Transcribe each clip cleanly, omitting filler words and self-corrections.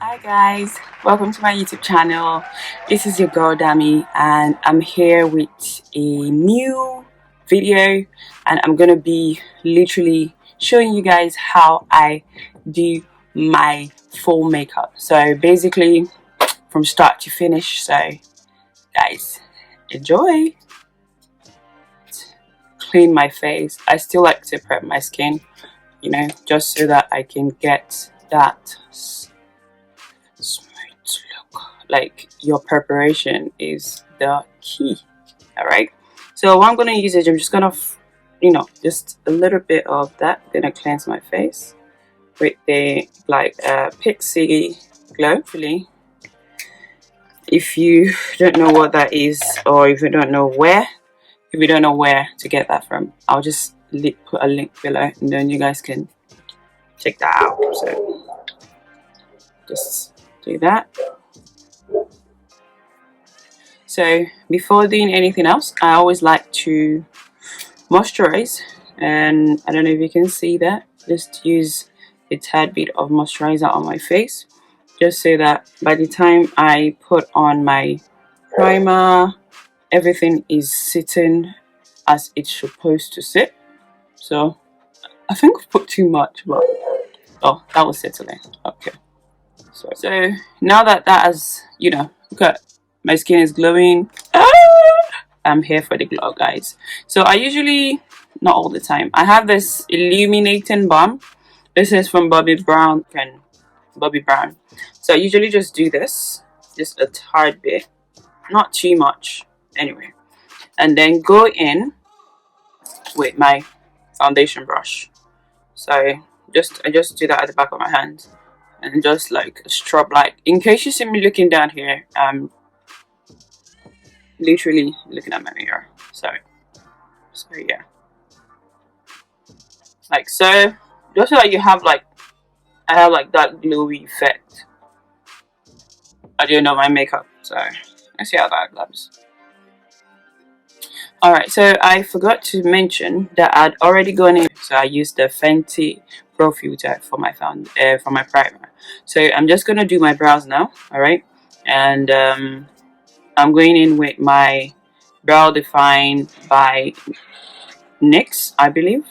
Hi guys, welcome to my YouTube channel. This is your girl Dami and I'm here with a new video, and I'm gonna be literally showing you guys how I do my full makeup. So basically from start to finish. So guys, enjoy. Clean my face. I still like to prep my skin, you know, just so that I can get that smooth look. Like, your preparation is the key. All right, so what I'm gonna use is I'm just gonna just a little bit of that. I'm gonna cleanse my face with the PIXI glow. Really, if you don't know what that is, or if you don't know where to get that from, I'll just put a link below and then you guys can check that out. So just do that. So before doing anything else, I always like to moisturize, and I don't know if you can see that. Just use a tad bit of moisturizer on my face, just so that by the time I put on my primer, everything is sitting as it's supposed to sit. So I think I put too much, but oh, that was settling. Okay, so now that has, look at my skin is glowing. I'm here for the glow, guys. So I usually, not all the time, I have this illuminating balm. This is from Bobbi Brown. So I usually just do this, just a tad bit, not too much anyway, and then go in with my foundation brush. So I just do that at the back of my hand and just like a strobe light. In case you see me looking down here, literally looking at my mirror. So yeah, like so, just so that you have I have like that glowy effect. I do know my makeup, so let's see how that goes. Alright, so I forgot to mention that I'd already gone in, so I used the Fenty Pro Filter for my primer. So I'm just gonna do my brows now. Alright, and I'm going in with my Brow Define by NYX, I believe.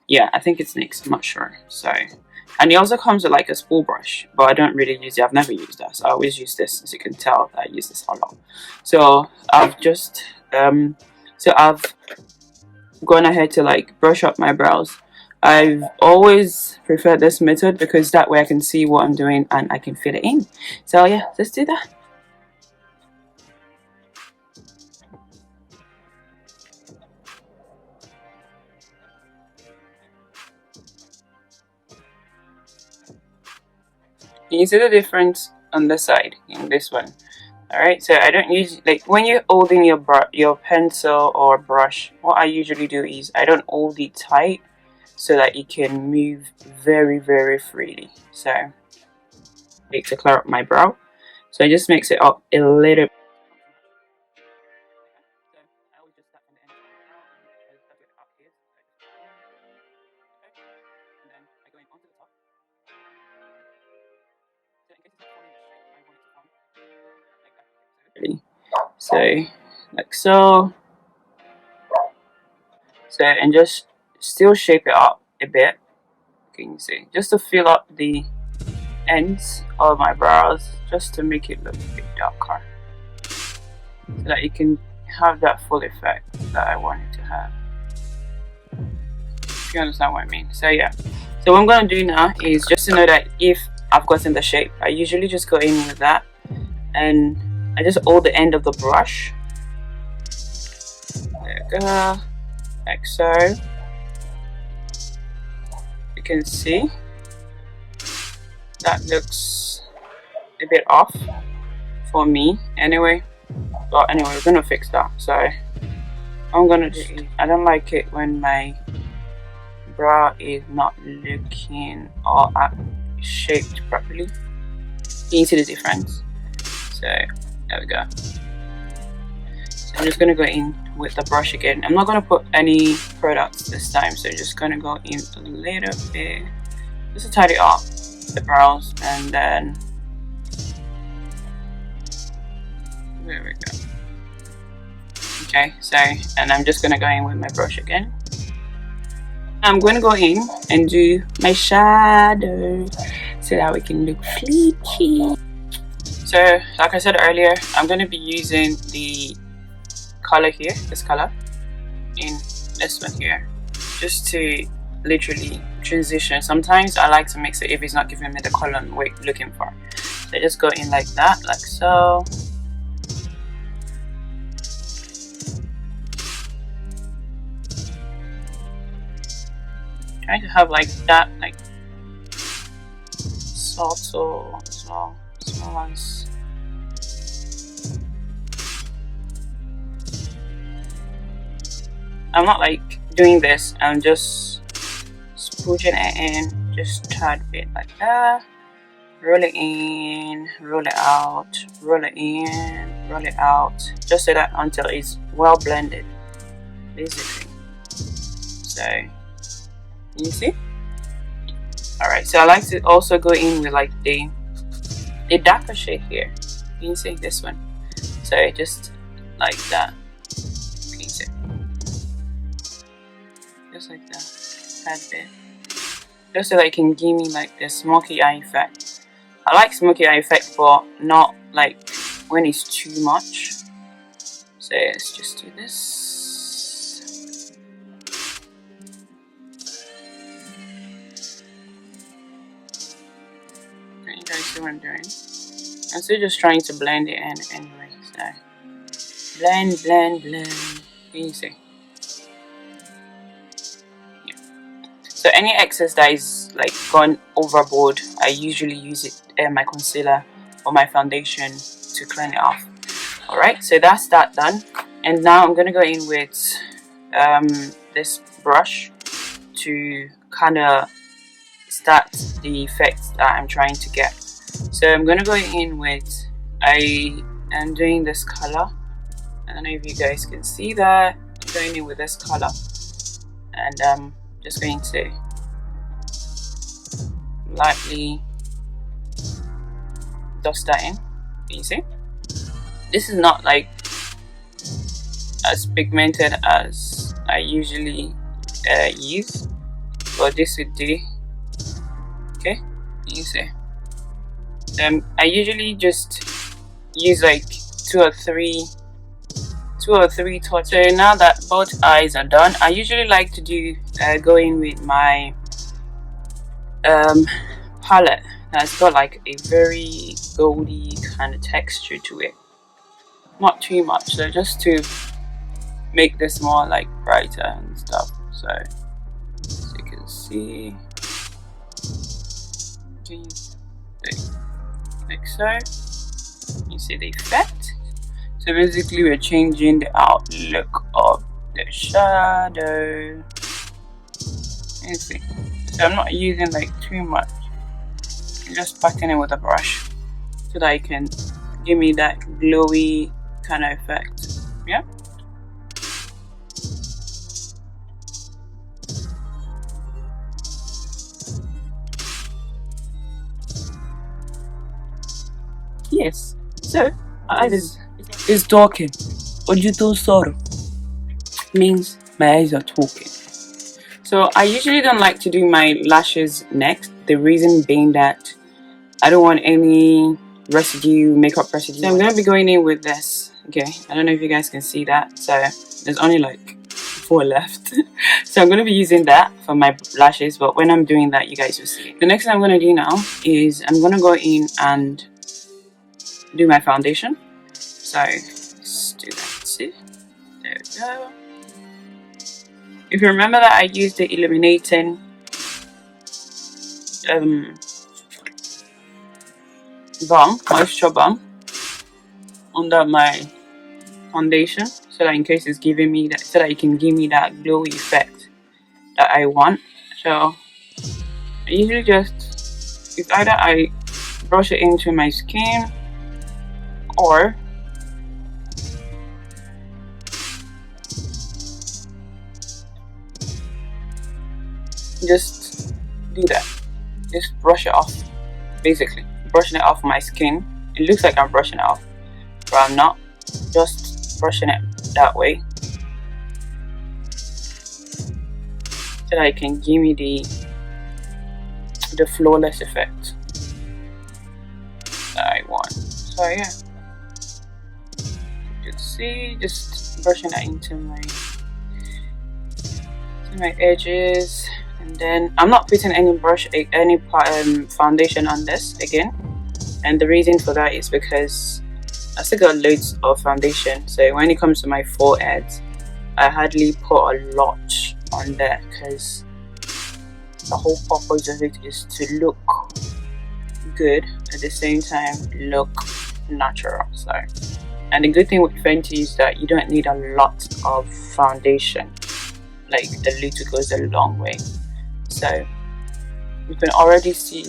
Yeah, I think it's NYX, I'm not sure. So, and it also comes with like a spool brush, but I don't really use it. I've never used that, so I always use this. As you can tell, I use this a lot. So I've just I've gone ahead to like brush up my brows. I've always preferred this method because that way I can see what I'm doing and I can fit it in. So yeah, let's do that. You see the difference on the side in this one. Alright, so I don't use, like, when you're holding your pencil or brush, what I usually do is I don't hold it tight so that it can move very, very freely. So to clear up my brow, so I just mix it up a little. So like so, and just still shape it up a bit. Can you see, just to fill up the ends of my brows, just to make it look a bit darker, so that you can have that full effect that I want it to have. If you understand what I mean. So yeah, so what I'm going to do now is just to know that if I've gotten the shape, I usually just go in with that and I just hold the end of the brush. There we go, like so. You can see that looks a bit off for me anyway, but anyway, we're gonna fix that. So I'm gonna do, I don't like it when my brow is not looking or shaped properly. You can see the difference. So there we go. So I'm just gonna go in with the brush again. I'm not gonna put any products this time, so just gonna go in a little bit just to tidy it up. the brows, and then there we go. Okay, so, and I'm just gonna go in with my brush again. I'm going to go in and do my shadow so that we can look fleeky. So, like I said earlier, I'm going to be using the color here, this color, in this one here, just to literally transition. Sometimes I like to mix it if it's not giving me the color I'm looking for. So I just go in like that, like so. Trying to have like that, like subtle as well, small ones. I'm not like doing this, I'm just smooching it in, just a tad bit like that. Roll it in, roll it out, roll it in, roll it out, just so that until it's well blended, basically. So you see? Alright, so I like to also go in with like the darker shade here. You can see this one. So just like that. You can see. Just like that. That bit. Just so that it can give me like the smoky eye effect. I like smoky eye effect, but not like when it's too much. So let's just do this. You guys see what I'm doing? I'm still just trying to blend it in anyway. So blend, blend, blend. Can you see? Yeah. So any excess that is like gone overboard, I usually use it my concealer or my foundation to clean it off. Alright, so that's that done. And now I'm gonna go in with this brush to kind of start the effect that I'm trying to get. So I'm gonna go in with, I am doing this color. I don't know if you guys can see that. I'm going in with this color, and I'm just going to lightly dust that in. Can you see? This is not like as pigmented as I usually use, but this would do. Okay, can you see? I usually just use like two or three touches. So now that both eyes are done, I usually like to do go in with my palette that's got like a very goldy kind of texture to it, not too much, so just to make this more like brighter and stuff. So as you can see, like so, you see the effect. So basically we're changing the outlook of the shadow. You see, so I'm not using like too much, I'm just packing it with a brush so that it can give me that glowy kind of effect. Yeah. Yes, so eyes is talking. Ojuto Soro means my eyes are talking. So I usually don't like to do my lashes next. The reason being that I don't want any residue, makeup residue. So I'm going to be going in with this. Okay, I don't know if you guys can see that. So there's only like 4 left. So I'm going to be using that for my lashes. But when I'm doing that, you guys will see. The next thing I'm going to do now is I'm going to go in and do my foundation. So let's do that. See? There we go. If you remember that I used the illuminating balm, moisture balm, under my foundation, so that in case it's giving me that, so that it can give me that glowy effect that I want. So I usually just, it's either I brush it into my skin or just do that, just brush it off basically brushing it off my skin. It looks like I'm brushing it off, but I'm not. Just brushing it that way so that it can give me the flawless effect that I want. So yeah, you can see, just brushing that into my edges, and then I'm not putting any foundation on this again, and the reason for that is because I still got loads of foundation. So when it comes to my forehead, I hardly put a lot on there because the whole purpose of it is to look good at the same time look natural. So, and the good thing with Fenty is that you don't need a lot of foundation. Like, the little goes a long way. So you can already see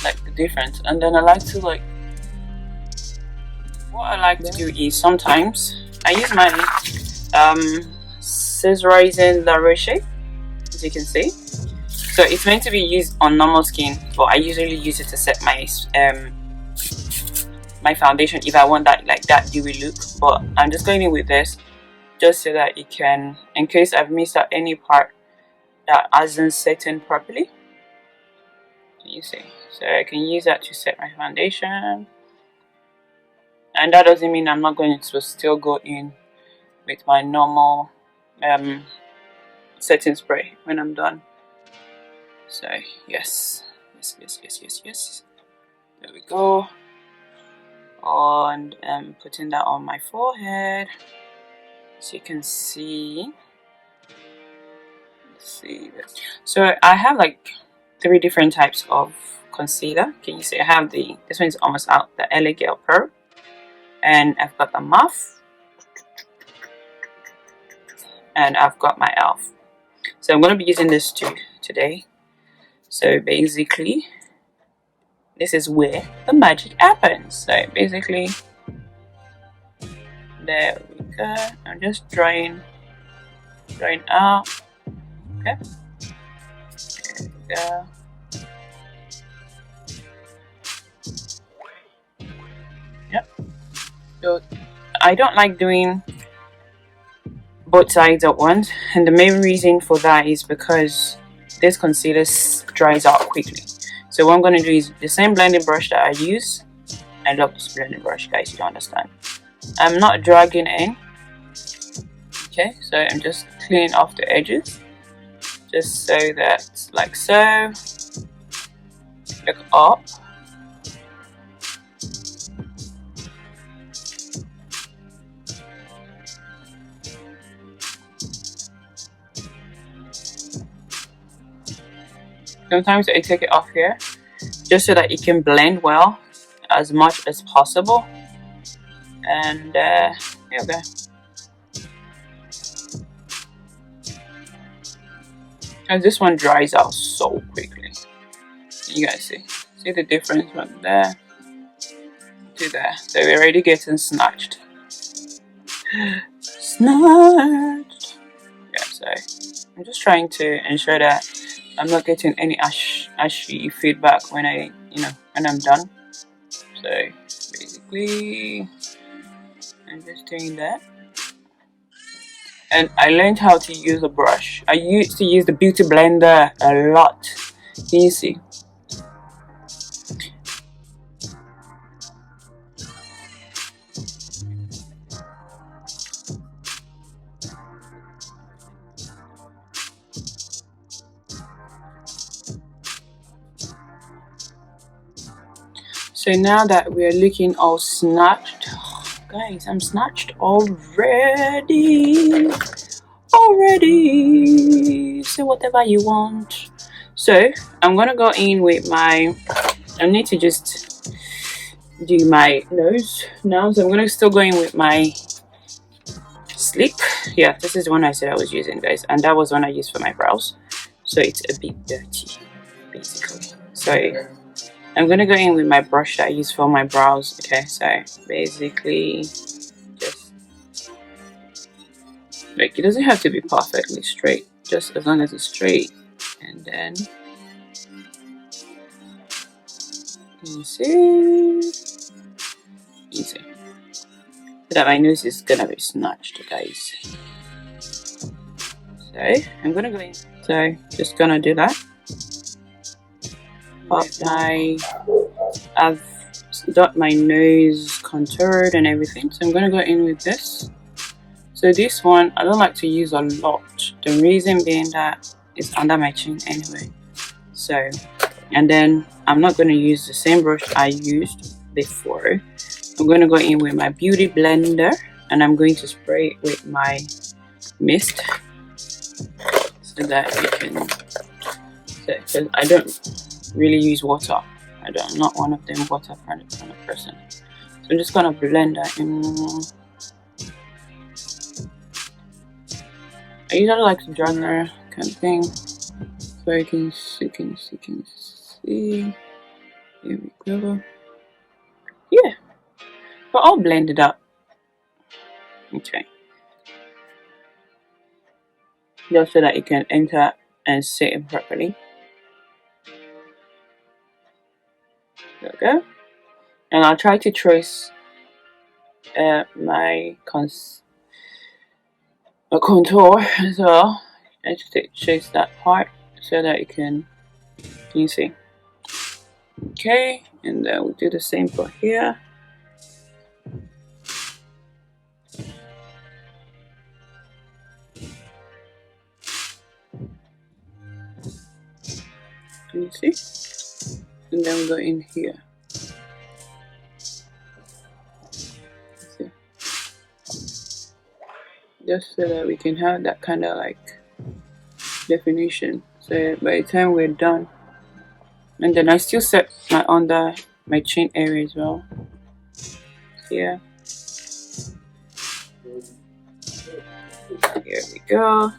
like the difference. And then I like to what I like to do is sometimes I use my Serozinc Roche, as you can see. So it's meant to be used on normal skin, but I usually use it to set my my foundation if I want that that dewy look. But I'm just going in with this just so that it can, in case I've missed out any part that hasn't set in properly. You see, so I can use that to set my foundation, and that doesn't mean I'm not going to still go in with my normal setting spray when I'm done. So yes, there we go. And putting that on my forehead, so you can see. Let's see this. So I have like 3 different types of concealer. Can you see? I have this one is almost out, the LA Girl Pearl, and I've got the Muff, and I've got my Elf. So I'm going to be using this today. So basically, this is where the magic happens. So basically, there we go. I'm just drawing out. Okay. There we go. Yep. So I don't like doing both sides at once, and the main reason for that is because this concealer dries out quickly. So what I'm going to do is the same blending brush that I use. I love this blending brush, guys, you don't understand. I'm not dragging in. Okay, so I'm just cleaning off the edges, just so that, like so, look up. Sometimes I take it off here just so that it can blend well as much as possible. And here we go. And this one dries out so quickly. You guys see the difference from there to there. So we're already getting snatched. Snatched. Yeah, so I'm just trying to ensure that I'm not getting any ashy feedback when when I'm done. So basically, I'm just doing that. And I learned how to use a brush. I used to use the beauty blender a lot. Can you see? So now that we're looking all snatched, guys, I'm snatched already. Say whatever you want. So I'm gonna go in with I need to just do my nose now. So I'm gonna still go in with my Sleek. Yeah, this is the one I said I was using, guys, and that was one I used for my brows. So it's a bit dirty, basically. So I'm gonna go in with my brush that I use for my brows. Okay, so basically just like, it doesn't have to be perfectly straight, just as long as it's straight. And then You see? Easy. So that my nose is gonna be snatched, guys. So I'm gonna go in. So just gonna do that. I've got my nose contoured and everything, so I'm gonna go in with this. So this one I don't like to use a lot. The reason being that it's under my chin anyway. So, and then I'm not gonna use the same brush I used before. I'm gonna go in with my beauty blender and I'm going to spray it with my mist so that you can. Because I don't really use water. I'm not one of them water kind of person. So I'm just gonna blend that in. I usually like to draw there kind of thing, so you can see. Here we go. Yeah, but all blended up. Okay, just so that it can enter and sit in properly. There we go. And I'll try to trace my contour as well. I just trace that part so that you can see. Okay, and then we'll do the same for here. Can you see? And then we'll go in here. See? Just so that we can have that kind of like definition. So by the time we're done, and then I still set my under my chin area as well. Here. Here we go.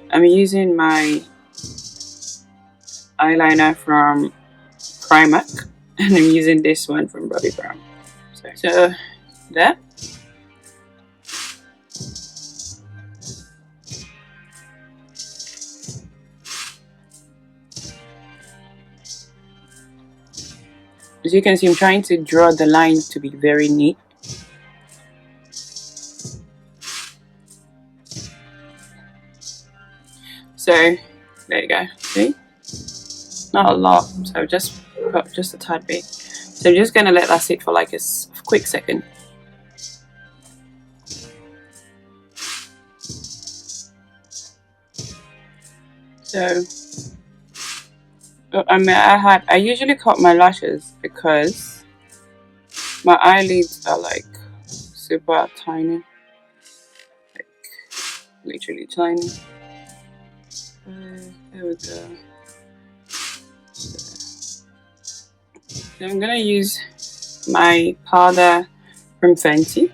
I'm using my eyeliner from Primark and I'm using this one from Bobbi Brown. So that. As you can see, I'm trying to draw the line to be very neat. So there you go. See? Not a lot, so just a tad bit. So I'm just gonna let that sit for like a quick second. So I usually cut my lashes because my eyelids are like super tiny, like literally tiny. There we go. So I'm gonna use my powder from Fenty.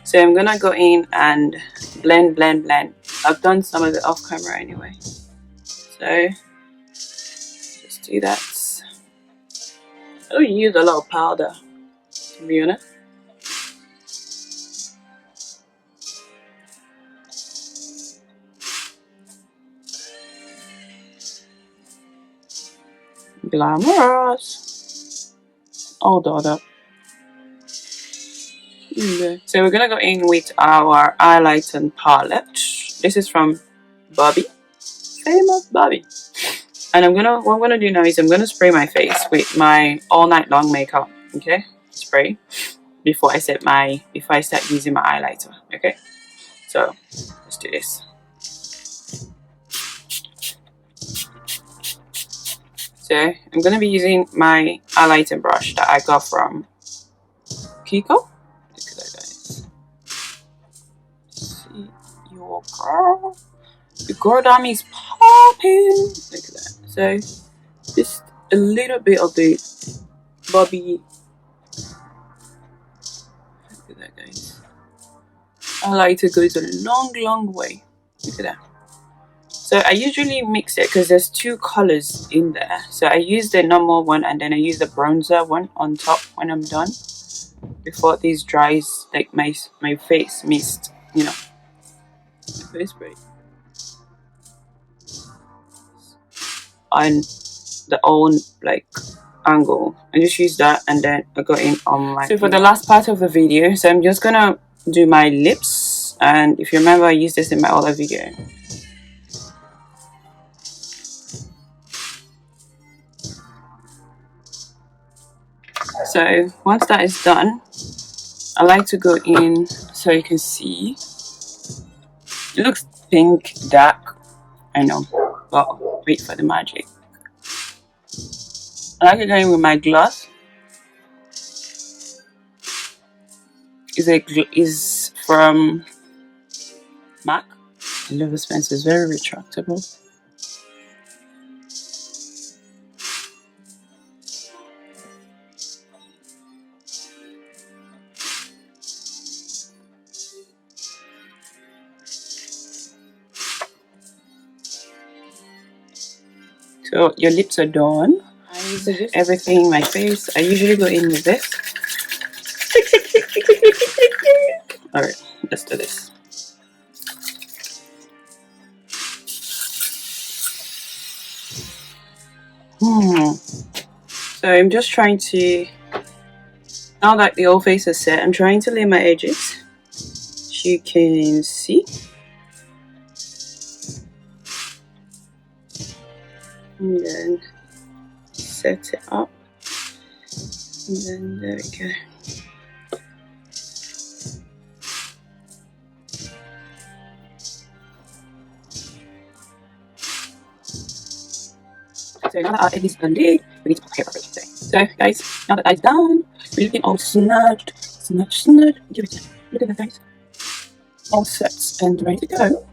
So I'm gonna go in and blend. I've done some of it off camera anyway. So just do that. I don't use a lot of powder, to be honest. Glamorous. All dolled up. Okay. So we're gonna go in with our highlighting palette. This is from Bobbi, famous Bobbi. And what I'm gonna do now is I'm gonna spray my face with my all night long makeup. Okay, spray before I start using my highlighter. Okay, so let's do this. So I'm gonna be using my highlighting brush that I got from Kiko. Look at that, guys. See your girl. The girl dummy is popping. Look at that. So just a little bit of the Bobbi. Look at that, guys. Highlighter goes a long way. Look at that. So I usually mix it because there's two colors in there. So I use the normal one and then I use the bronzer one on top when I'm done. Before this dries, like my face mist, you know. My face spray. And the old like angle. I just use that, and then I go in on my... So for the last part of the video, so I'm just gonna do my lips, and if you remember, I used this in my other video. So once that is done, I like to go in so you can see. It looks pink, dark, I know, but wait for the magic. I like to go in with my gloss. Is from MAC. I love this pencil, it's very retractable. So your lips are done. I use everything in my face. I usually go in with this. Alright, let's do this. So I'm just trying to, now that the whole face is set, I'm trying to lay my edges. As you can see. And then set it up. And then there we go. So now that our edges are laid, we need to put hair over it. So guys, now that that's done, we're looking all snudged. Give it. Look at the face. All set and ready to go.